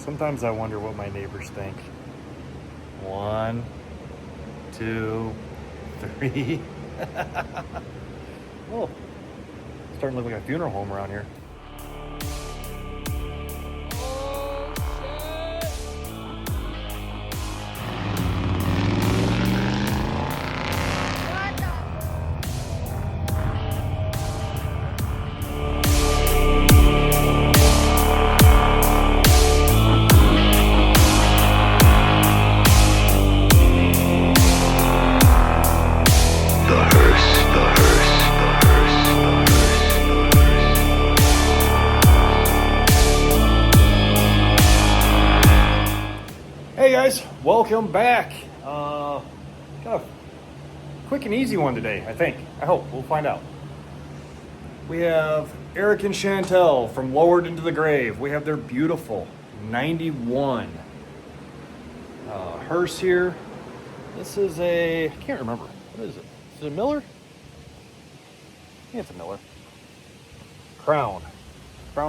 Sometimes I wonder what my neighbors think. 1, 2, 3. Oh, starting to look like a funeral home around here. Hey guys, welcome back. Got a quick and easy one today, I think. I hope. We'll find out. We have Eric and Chantel from Lowered Into the Grave. We have their beautiful 91 hearse here. This is a, I can't remember. What is it? Is it a Miller? I think it's a Miller. Crown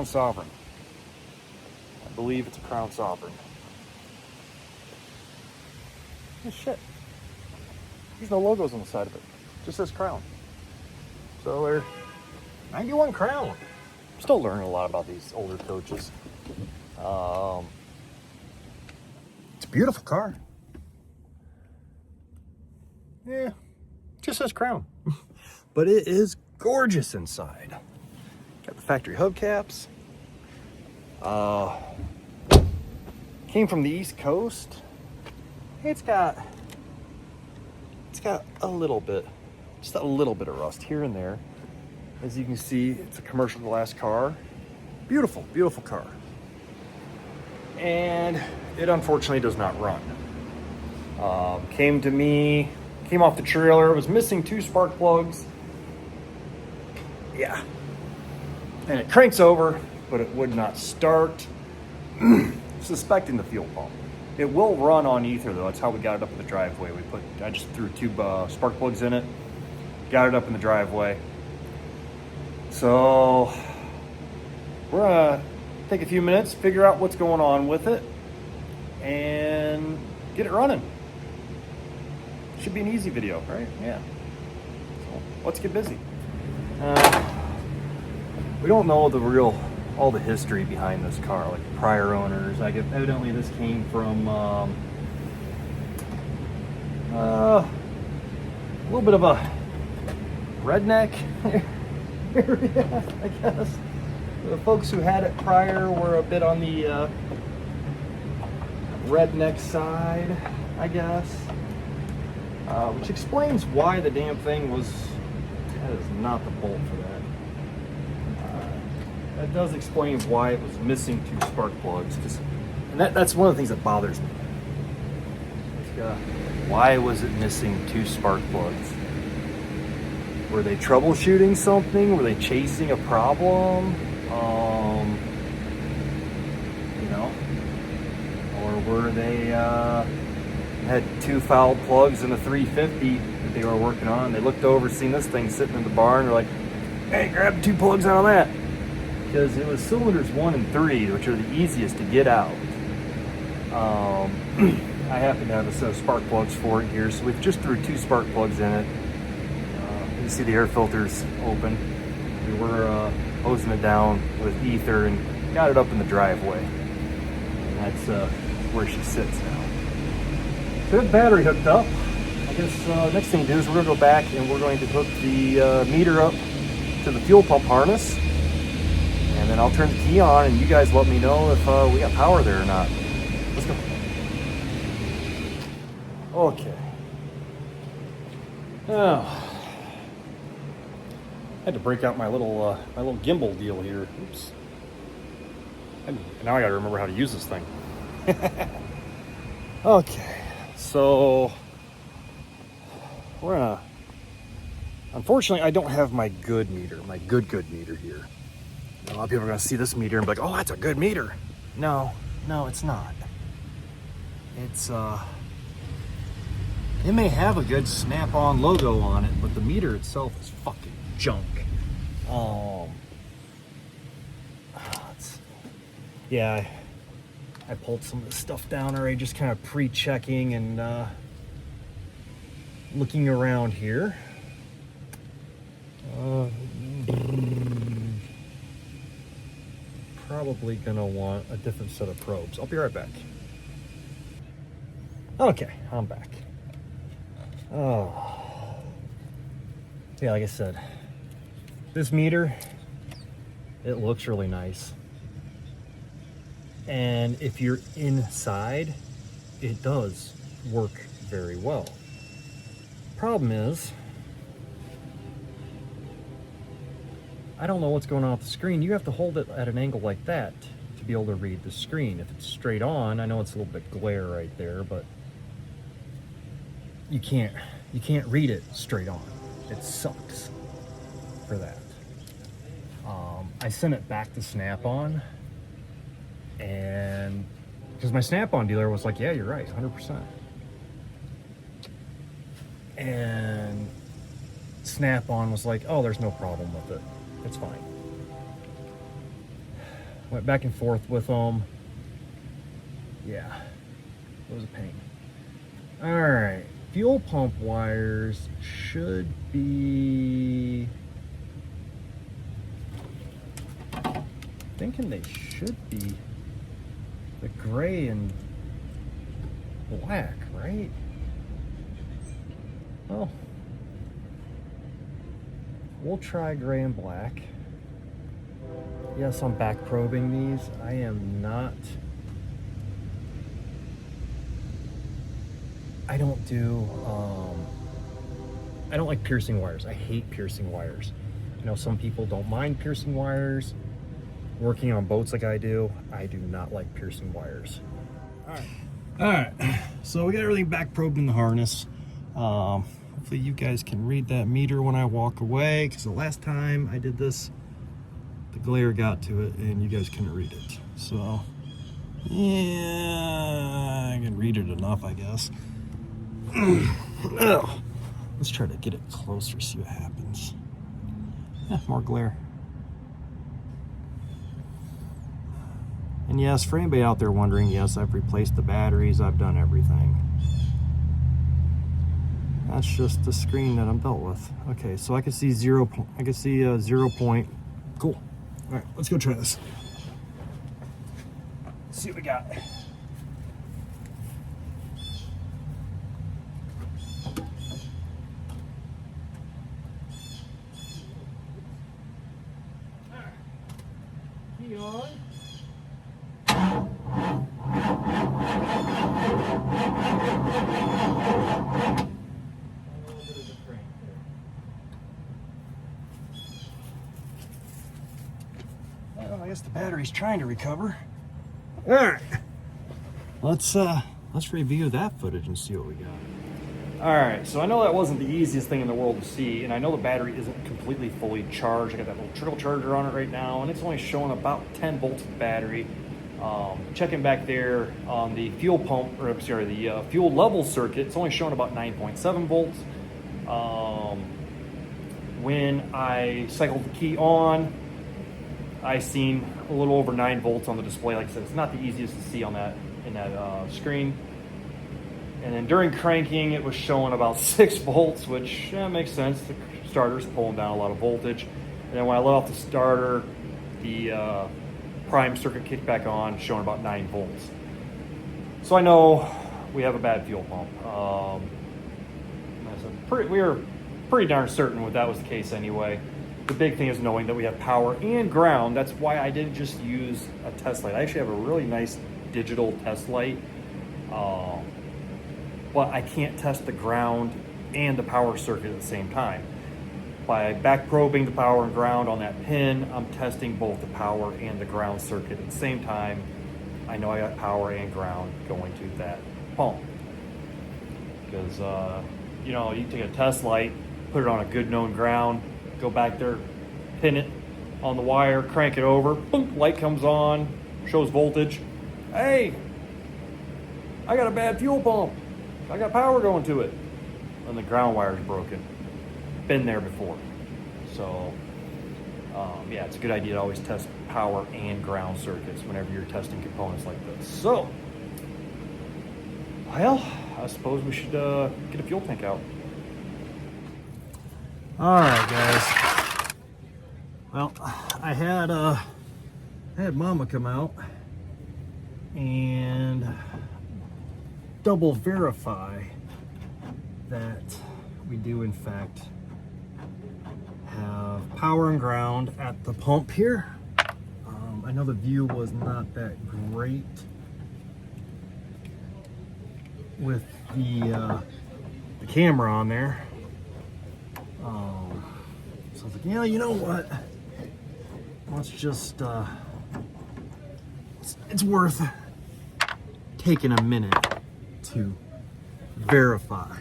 Sovereign. I believe it's a Crown Sovereign. Oh, shit. There's no logos on the side of it. It just says Crown. So they're 91 Crown. I'm still learning a lot about these older coaches. It's a beautiful car. Yeah, just says Crown. But it is gorgeous inside. Got the factory hubcaps. Came from the East Coast. It's got a little bit, just a little bit of rust here and there. As you can see, it's a commercial glass car. Beautiful, beautiful car. And it unfortunately does not run. Came off the trailer, was missing 2 spark plugs. Yeah. And it cranks over, but it would not start. Suspecting the fuel pump. It will run on ether though. That's how we got it up in the driveway. I just threw 2 spark plugs in it, got it up in the driveway. So we're gonna take a few minutes, figure out what's going on with it, and get it running. Should be an easy video, right? Yeah. So let's get busy. We don't know all the history behind this car, like prior owners. Like evidently this came from a little bit of a redneck area, I guess. The folks who had it prior were a bit on the redneck side, I guess. Which explains why the damn thing that is not the bolt for that. That does explain why it was missing 2 spark plugs. And that's one of the things that bothers me. Why was it missing 2 spark plugs? Were they troubleshooting something? Were they chasing a problem? Or were they had 2 fouled plugs in a 350 that they were working on? They looked over, seen this thing sitting in the barn. They're like, "Hey, grab 2 plugs out of that." Because it was cylinders 1 and 3, which are the easiest to get out. I happen to have a set of spark plugs for it here, so we've just threw 2 spark plugs in it. You can see the air filters open. We were hosing it down with ether and got it up in the driveway. And that's where she sits now. So we have the battery hooked up. I guess next thing to do is we're going to go back and we're going to hook the meter up to the fuel pump harness. And then I'll turn the key on and you guys let me know if we got power there or not. Let's go. Okay. Oh. I had to break out my little gimbal deal here. Oops. And now I gotta remember how to use this thing. Okay. So we're gonna, unfortunately I don't have my good meter here. A lot of people are gonna see this meter and be like, "Oh, that's a good meter." No, it's not. It's it may have a good Snap-on logo on it, but the meter itself is fucking junk. Yeah, I pulled some of this stuff down already, just kind of pre-checking and looking around here. Probably gonna want a different set of probes. I'll be right back. Okay, I'm back. Oh, yeah, like I said, this meter, it looks really nice. And if you're inside, it does work very well. Problem is, I don't know what's going on with the screen. You have to hold it at an angle like that to be able to read the screen. If it's straight on, I know it's a little bit glare right there, but you can't read it straight on. It sucks for that. I sent it back to Snap-on, and because my Snap-on dealer was like, yeah, you're right, 100%. And Snap-on was like, oh, there's no problem with it. It's fine. Went back and forth with them. Yeah, it was a pain. All right, fuel pump wires should be, thinking they should be the gray and black, right? Well, we'll try gray and black. Yes, I'm back probing these. I am not, I don't like piercing wires. I hate piercing wires. I know some people don't mind piercing wires. Working on boats like I do not like piercing wires. All right, so we got everything back probed in the harness. Hopefully you guys can read that meter when I walk away, because the last time I did this, the glare got to it and you guys couldn't read it. So yeah, I can read it enough, I guess. Let's try to get it closer, see what happens. More glare. And yes, for anybody out there wondering, yes, I've replaced the batteries, I've done everything. That's just the screen that I'm dealt with. Okay, so I can see 0 point. Cool. All right, let's go try this. Let's see what we got. Key on. Well, I guess the battery's trying to recover. All right, let's review that footage and see what we got. All right, so I know that wasn't the easiest thing in the world to see, and I know the battery isn't completely fully charged. I got that little trickle charger on it right now, and it's only showing about 10 volts of battery. Checking back there on the fuel pump, or I'm sorry, the fuel level circuit, it's only showing about 9.7 volts. When I cycled the key on, I seen a little over 9 volts on the display. Like I said, it's not the easiest to see on that in that screen. And then during cranking, it was showing about 6 volts, which makes sense. The starter's pulling down a lot of voltage. And then when I let off the starter, the prime circuit kicked back on, showing about 9 volts. So I know we have a bad fuel pump. We were pretty darn certain that was the case anyway. The big thing is knowing that we have power and ground. That's why I didn't just use a test light. I actually have a really nice digital test light. But I can't test the ground and the power circuit at the same time. By back probing the power and ground on that pin, I'm testing both the power and the ground circuit at the same time. I know I got power and ground going to that pump. Because, you know, you take a test light, put it on a good known ground, go back there, pin it on the wire, crank it over, boom, light comes on, shows voltage. Hey, I got a bad fuel pump. I got power going to it. And the ground wire's broken. Been there before. So Yeah, it's a good idea to always test power and ground circuits whenever you're testing components like this. So, well, I suppose we should get a fuel tank out. All right, guys. Well, I had Mama come out and double verify that we do in fact have power and ground at the pump here. I know the view was not that great with the camera on there. So I was like, yeah, you know what? Let's just, it's worth taking a minute to verify.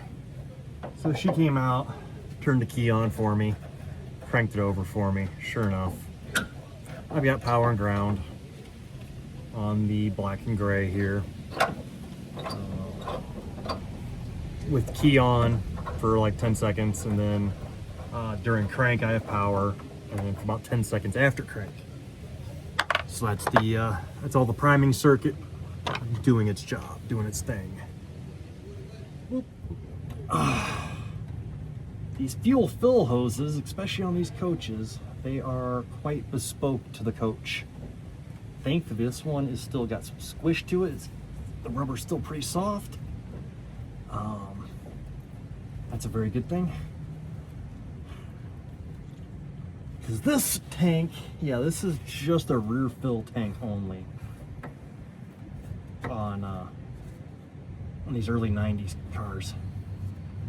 So she came out, turned the key on for me, cranked it over for me. Sure enough, I've got power and ground on the black and gray here. With key on for like 10 seconds, and then during crank I have power, and then for about 10 seconds after crank. So that's all the priming circuit doing its job, doing its thing. These fuel fill hoses, especially on these coaches, they are quite bespoke to the coach. Thankfully, this one is still got some squish to it. The rubber's still pretty soft. That's a very good thing. Because this tank, yeah, this is just a rear fill tank only on these early 90s cars.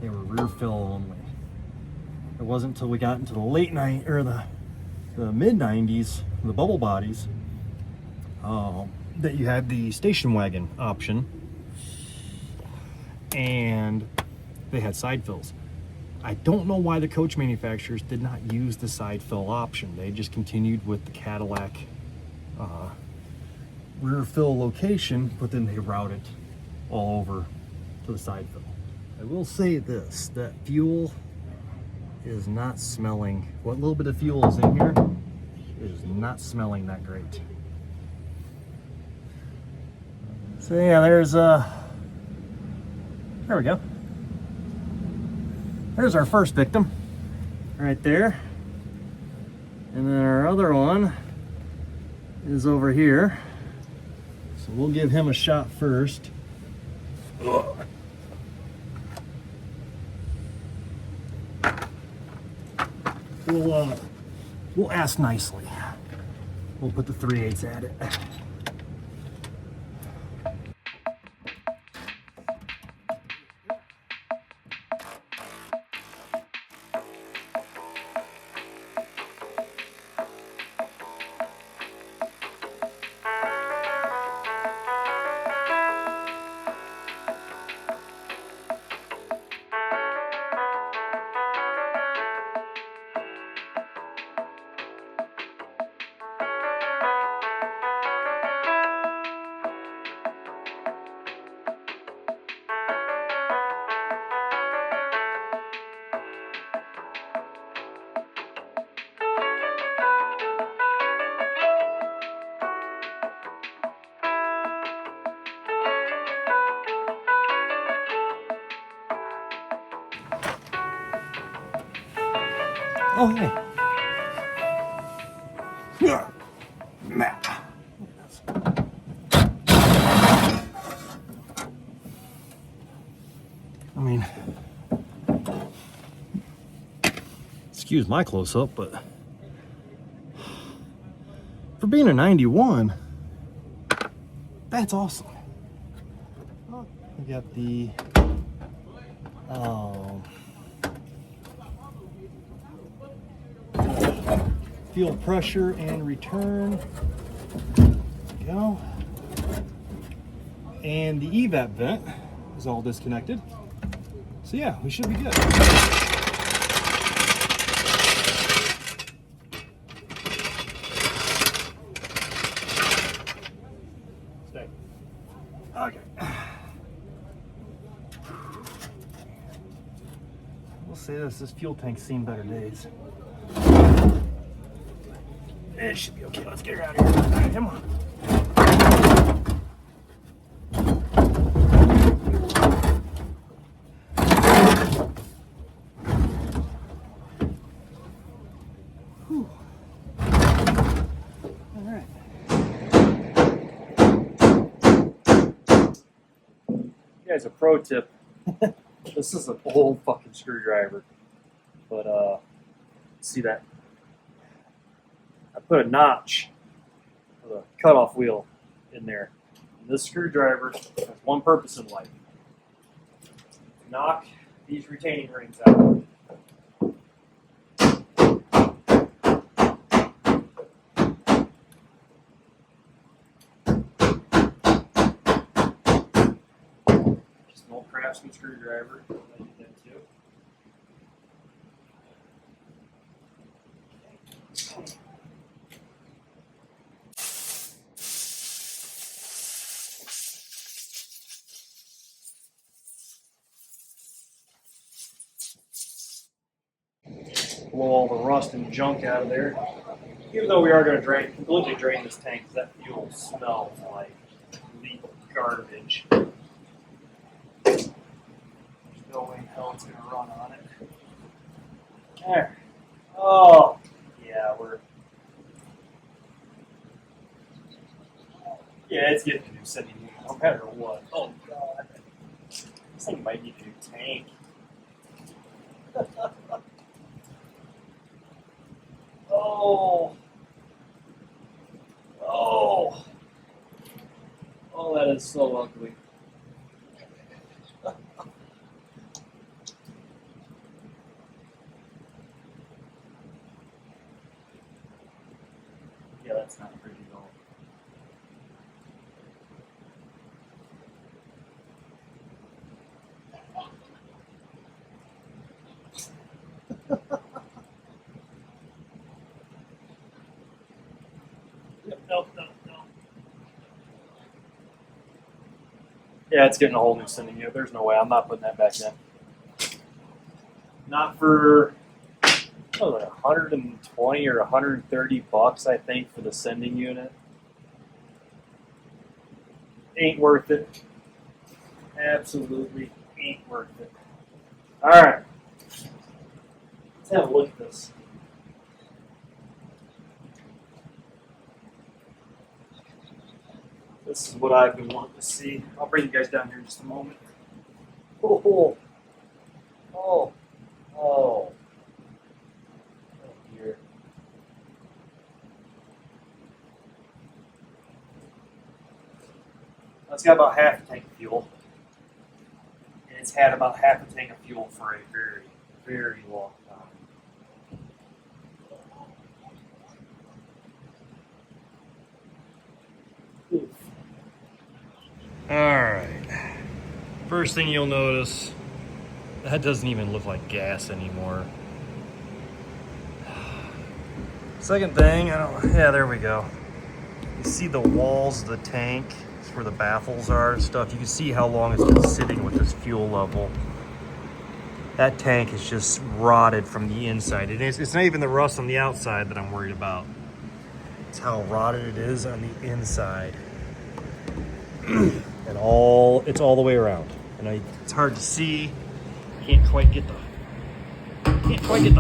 They were rear fill only. It wasn't until we got into the late night or the mid 90s, the bubble bodies, that you had the station wagon option, and they had side fills. I don't know why the coach manufacturers did not use the side fill option. They just continued with the Cadillac rear fill location, but then they routed all over to the side fill. I will say this, that fuel is not smelling, what little bit of fuel is in here is not smelling that great. So yeah, there we go. There's our first victim right there. And then our other one is over here. So we'll give him a shot first. We'll ask nicely. We'll put the 3/8 at it. Oh, hey. Yeah. Matt. I mean, excuse my close up, but for being a 91, that's awesome. We got the fuel pressure and return. There we go. And the evap vent is all disconnected. So yeah, we should be good. Stay. Okay. We'll say this fuel tank's seen better days. It should be okay. Let's get her out of here. All right, come on. Whew. All right. Guys, a pro tip. This is an old fucking screwdriver, but see that? I put a notch with a cutoff wheel in there. And this screwdriver has one purpose in life: knock these retaining rings out. Just an old craftsman screwdriver. I do that too. Blow all the rust and junk out of there. Even though we are going to completely drain this tank, because that fuel smells like complete garbage. There's no way in hell it's going to run on it. There. Oh, yeah, yeah, it's getting a new sending unit, no matter what. Oh, God. This thing might need a new tank. Oh. Oh. Oh, that is so ugly. Yeah, that's not pretty at all. No. Yeah, it's getting a whole new sending unit. There's no way. I'm not putting that back in. Not for like 120 or 130 bucks, I think, for the sending unit. Ain't worth it. Absolutely ain't worth it. All right. Let's have a look at this. This is what I've been wanting to see. I'll bring you guys down here in just a moment. Oh, oh, oh, dear. It's got about half a tank of fuel. And it's had about half a tank of fuel for a very, very long time. Oof. Alright, first thing you'll notice, that doesn't even look like gas anymore. Second thing, yeah, there we go. You see the walls of the tank, it's where the baffles are and stuff. You can see how long it's been sitting with this fuel level. That tank is just rotted from the inside. It's not even the rust on the outside that I'm worried about. It's how rotted it is on the inside. And it's all the way around. And it's hard to see. Can't quite get the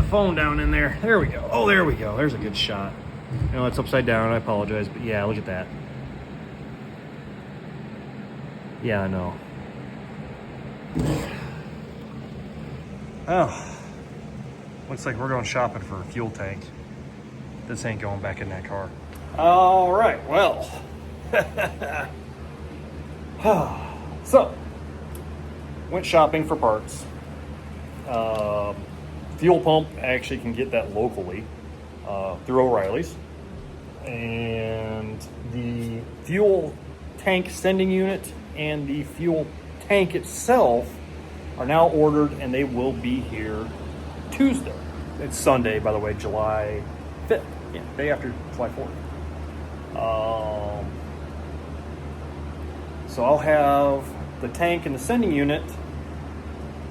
phone down in there. There we go. Oh, there we go. There's a good shot. I know it's upside down. I apologize, but yeah, look at that. Yeah, I know. Oh, looks like we're going shopping for a fuel tank. This ain't going back in that car. All right, well. So, went shopping for parts. Fuel pump, actually can get that locally through O'Reilly's. And the fuel tank sending unit and the fuel tank itself are now ordered, and they will be here Tuesday. It's Sunday, by the way, July 5th. Yeah, day after July 4th. So I'll have the tank and the sending unit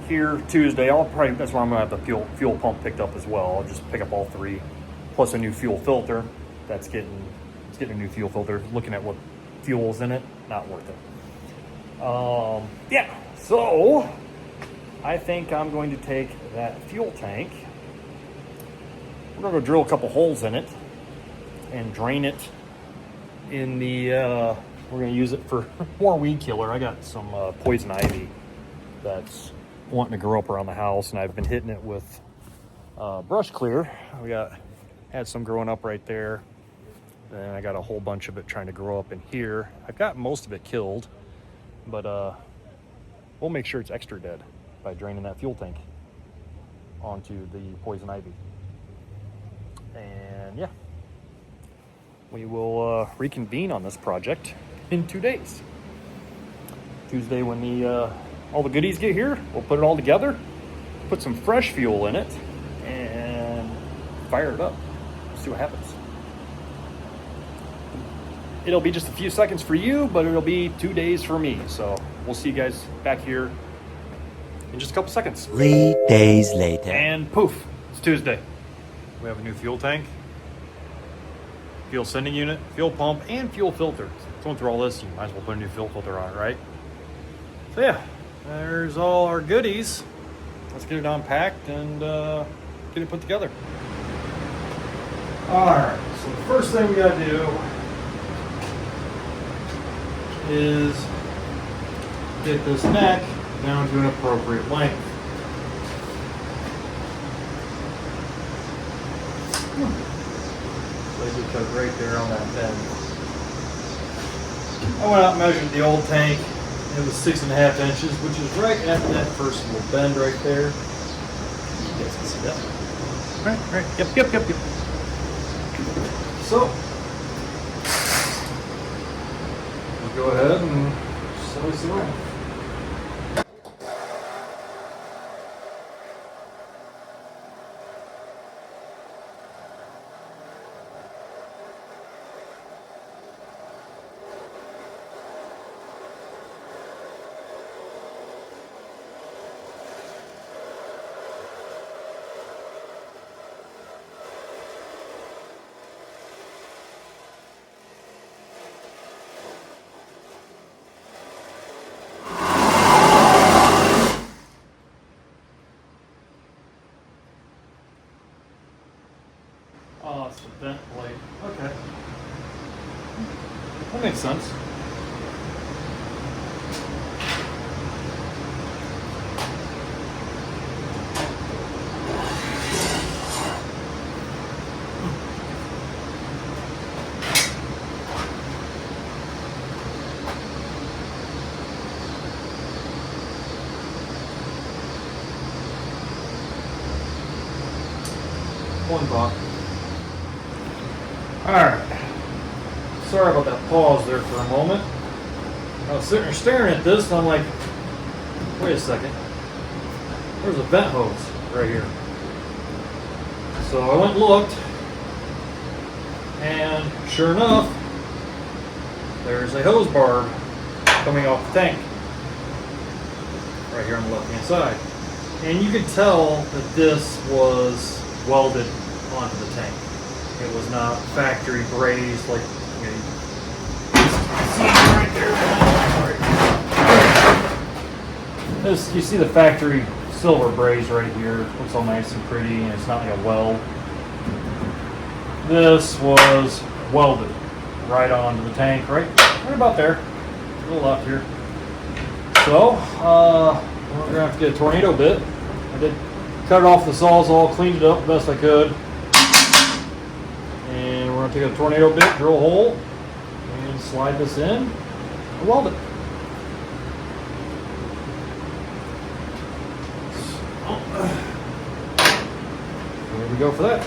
here Tuesday. That's where I'm gonna have the fuel pump picked up as well. I'll just pick up all three, plus a new fuel filter. it's getting a new fuel filter. Looking at what fuel's in it, not worth it. Yeah, so I think I'm going to take that fuel tank. We're gonna go drill a couple holes in it and drain it in the, we're gonna use it for more weed killer. I got some poison ivy that's wanting to grow up around the house, and I've been hitting it with brush clear. Had some growing up right there. Then I got a whole bunch of it trying to grow up in here. I've got most of it killed, but we'll make sure it's extra dead by draining that fuel tank onto the poison ivy. And yeah, we will reconvene on this project in 2 days. Tuesday, when all the goodies get here, we'll put it all together, put some fresh fuel in it, and fire it up. See what happens. It'll be just a few seconds for you, but it'll be 2 days for me. So we'll see you guys back here in just a couple seconds. 3 days later. And poof, it's Tuesday. We have a new fuel tank, fuel sending unit, fuel pump, and fuel filter. Going through all this, you might as well put a new fuel filter on it, right? So yeah, there's all our goodies. Let's get it unpacked and get it put together. All right, so the first thing we gotta do is get this neck down to an appropriate length. So I just cut right there on that bend. I went out and measured the old tank. It was 6.5 inches, which is right at that first little bend right there. You guys can see that. Right. Yep. So we'll go ahead and slice it off. Oh, it's the bent blade. Okay. That makes sense. One buck. Alright, sorry about that pause there for a moment. I was sitting there staring at this and I'm like, wait a second, there's a vent hose right here. So I went and looked, and sure enough, there's a hose barb coming off the tank right here on the left hand side. And you could tell that this was welded onto the tank. It was not factory brazed like, you know, see it right there. This, you see the factory silver braze right here. Looks all nice and pretty, and it's not like a weld. This was welded right onto the tank, right about there, a little left here. So we're gonna have to get a tornado bit. I did cut it off the sawzall, cleaned it up the best I could. And we're going to take a tornado bit, drill a hole, and slide this in and weld it. So, there we go for that.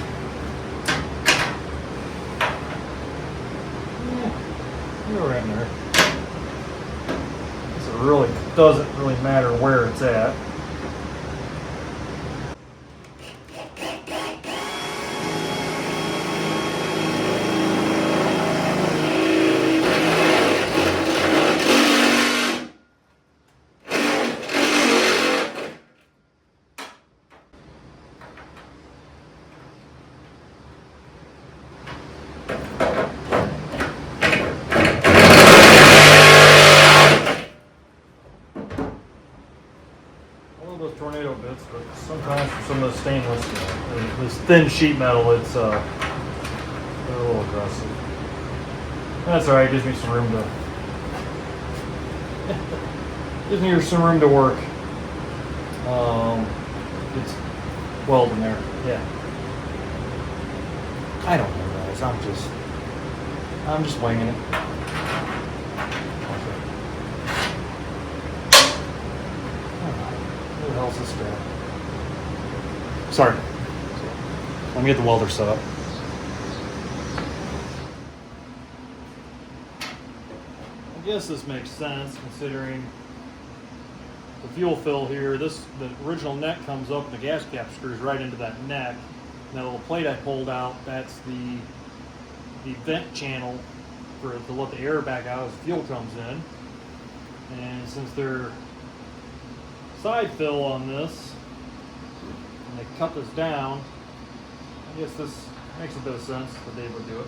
Yeah, you're right in there. So it really doesn't really matter where it's at. stainless, this thin sheet metal, it's they're a little aggressive. That's all right. Gives me some room to gives me some room to work. It's welding there. Yeah. I don't know, guys. I'm just winging it. Who the hell's this guy? Sorry. Let me get the welder set up. I guess this makes sense considering the fuel fill here. The original neck comes up and the gas cap screws right into that neck. And that little plate I pulled out, that's the vent channel to let the air back out as fuel comes in. And since they're side fill on this, and they cut this down, I guess this makes a bit of sense that they would do it.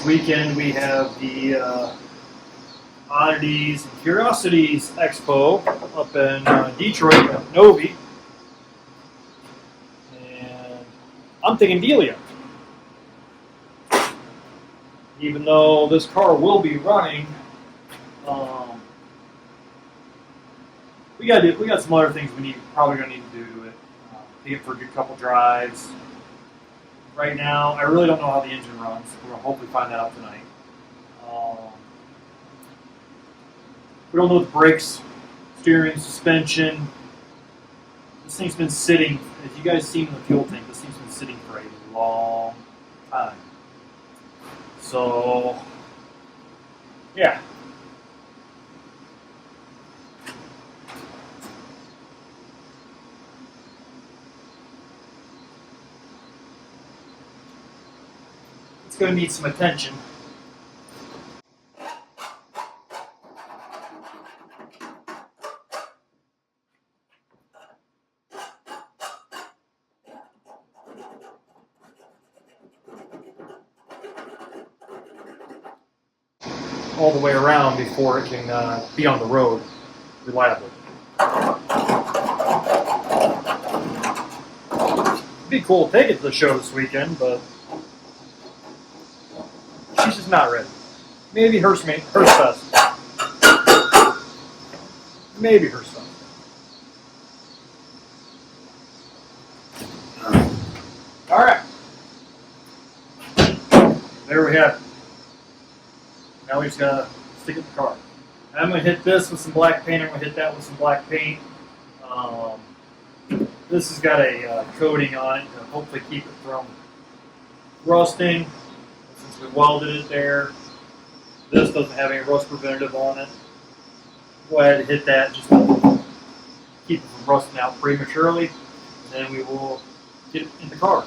Weekend we have the Oddities and Curiosities Expo up in Detroit at Novi, and I'm thinking Delia. Even though this car will be running, we got some other things probably gonna need to do to it. Take it for a good couple drives. Right now, I really don't know how the engine runs. We're going to hopefully find that out tonight. We don't know the brakes, steering, suspension. This thing's been sitting, as you guys seen in the fuel tank, this thing's been sitting for a long time. So, yeah. It's going to need some attention. All the way around before it can be on the road reliably. It'd be cool to take it to the show this weekend, but she's just not ready. Maybe Hearstfest. Maybe Hearstfest. All right. There we have it. Now we just gotta stick it in the car. And I'm gonna hit this with some black paint. I'm gonna hit that with some black paint. This has got a coating on it to hopefully keep it from rusting. Since We welded it there. This doesn't have any rust preventative on it. Go ahead and hit that just to keep it from rusting out prematurely. And then we will get it in the car.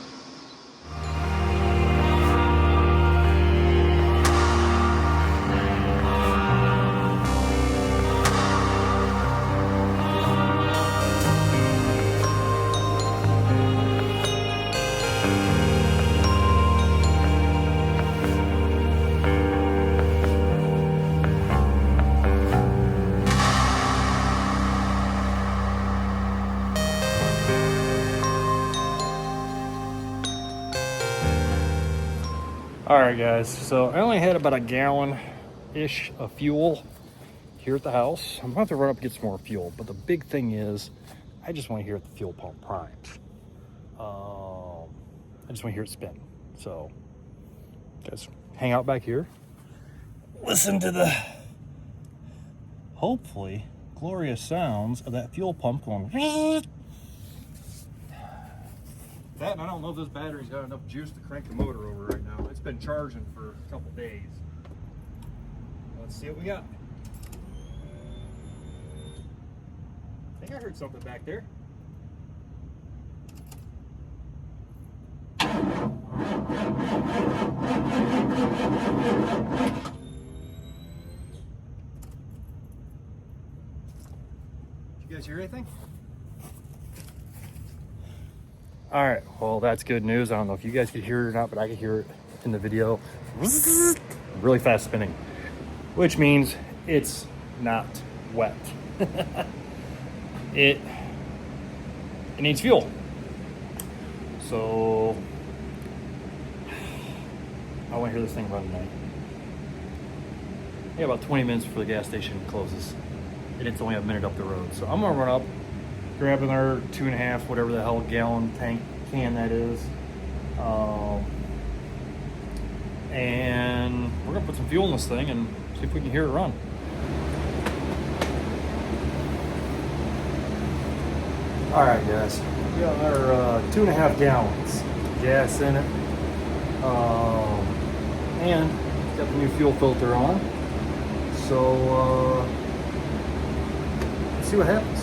All right, guys, so I only had about a gallon-ish of fuel here at the house. I'm about to run up and get some more fuel, but the big thing is I just want to hear the fuel pump primes. I just want to hear it spin. So, guys, hang out back here. Listen to the, hopefully, glorious sounds of that fuel pump going. That, and I don't know if this battery's got enough juice to crank the motor over right now. It's been charging for a couple days. Let's see what we got. I think I heard something back there. Did you guys hear anything? All right, well, that's good news. I don't know if you guys could hear it or not, but I could hear it in the video. Really fast spinning, which means it's not wet. It needs fuel. So I want to hear this thing run tonight. Yeah, about 20 minutes before the gas station closes. And it's only a minute up the road. So I'm gonna run up, grab another 2.5, whatever the hell gallon tank can that is. And we're gonna put some fuel in this thing and see if we can hear it run. All right, guys, we got our 2.5 gallons of gas in it. And got the new fuel filter on. So let's see what happens.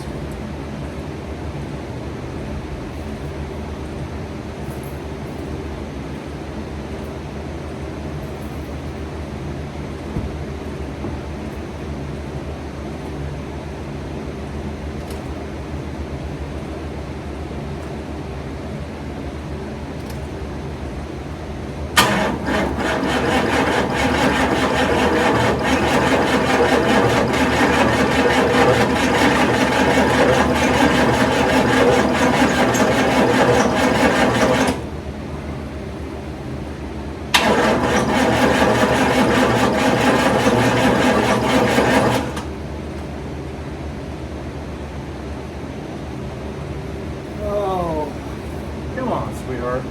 Sweetheart.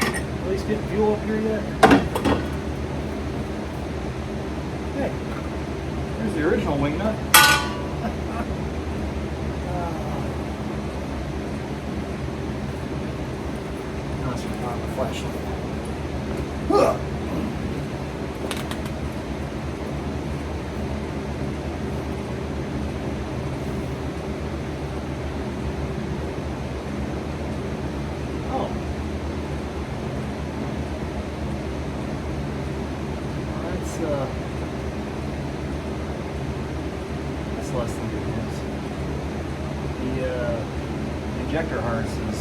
At least get fuel up here yet? Hey, there's the original wing nut. Now let's turn on the flashlight. That's less than good news. The injector harnesses.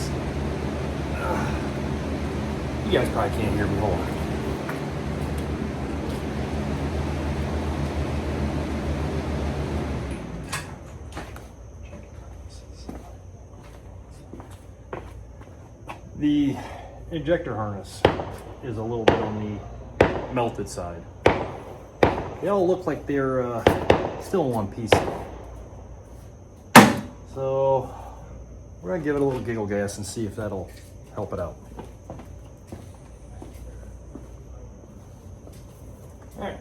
You guys probably can't hear me. Hold on. The injector harness is a little bit on the melted side. They all look like they're still in one piece. So we're gonna give it a little giggle gas and see if that'll help it out. All right.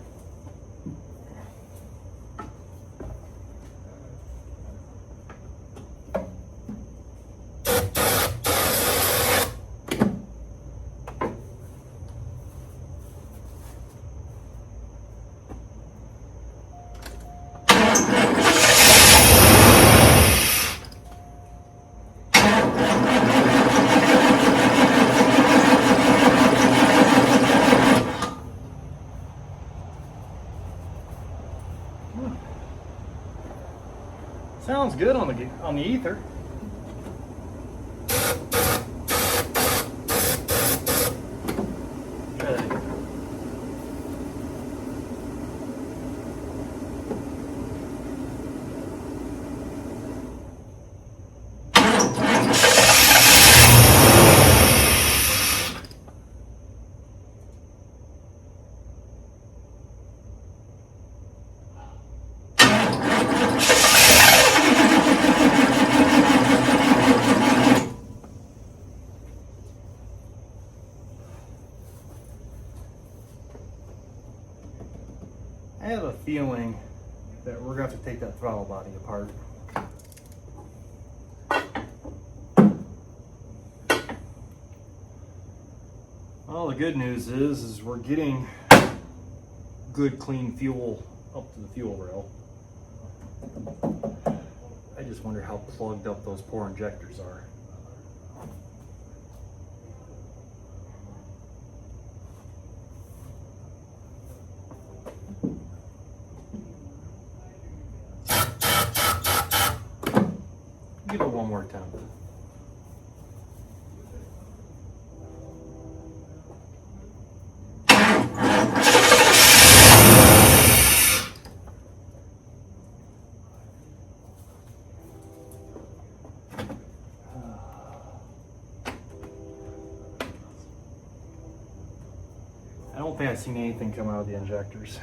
on the ether. Try that again. I have a feeling that we're going to have to take that throttle body apart. Well, the good news is we're getting good clean fuel up to the fuel rail. I just wonder how plugged up those poor injectors are. Give it one more time. I don't think I've seen anything come out of the injectors.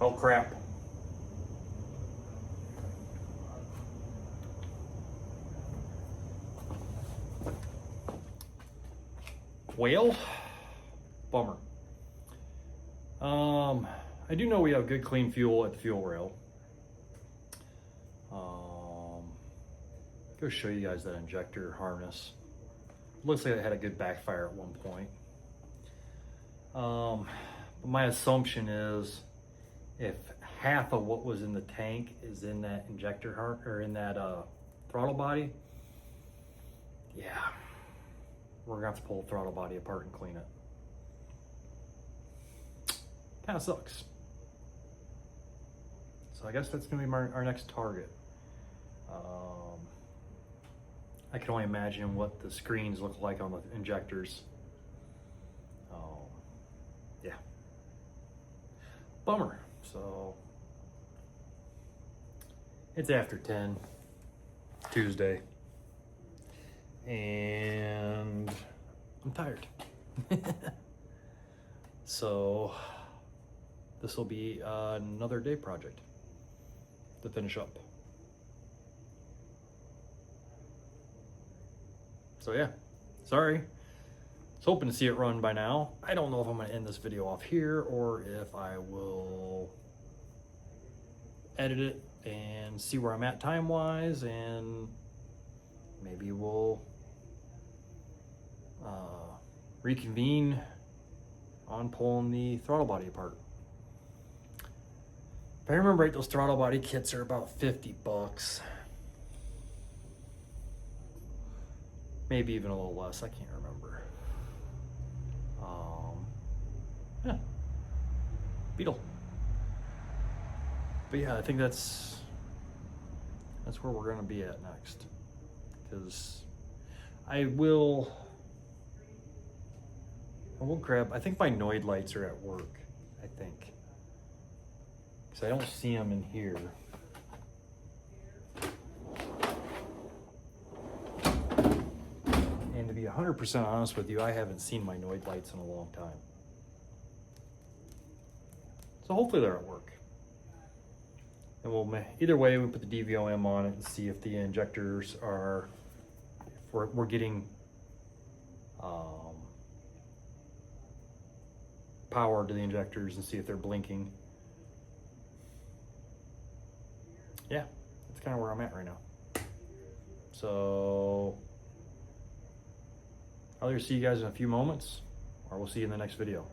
Oh crap. Well, bummer. I do know we have good clean fuel at the fuel rail. Go show you guys that injector harness. Looks like it had a good backfire at one point. But my assumption is if half of what was in the tank is in that injector or in that throttle body, yeah, we're gonna have to pull the throttle body apart and clean it. Kind of sucks. So I guess that's gonna be our next target. I can only imagine what the screens look like on the injectors. Yeah. Bummer. So it's after 10 Tuesday and I'm tired. So this will be another day project to finish up. So yeah, sorry. I was hoping to see it run by now. I don't know if I'm gonna end this video off here or if I will edit it and see where I'm at time-wise, and maybe we'll reconvene on pulling the throttle body apart. If I remember right, those throttle body kits are about 50 bucks. Maybe even a little less, I can't remember. Yeah, Beetle. But yeah, I think that's where we're gonna be at next. Because I will grab, I think my Noid lights are at work, I think. Because I don't see them in here. And to be 100% honest with you, I haven't seen my Noid lights in a long time. So hopefully they're at work. And we'll, either way, we put the DVOM on it and see if the injectors are, if we're getting power to the injectors and see if they're blinking. yeah, that's kind of where I'm at right now. So I'll either see you guys in a few moments, or we'll see you in the next video.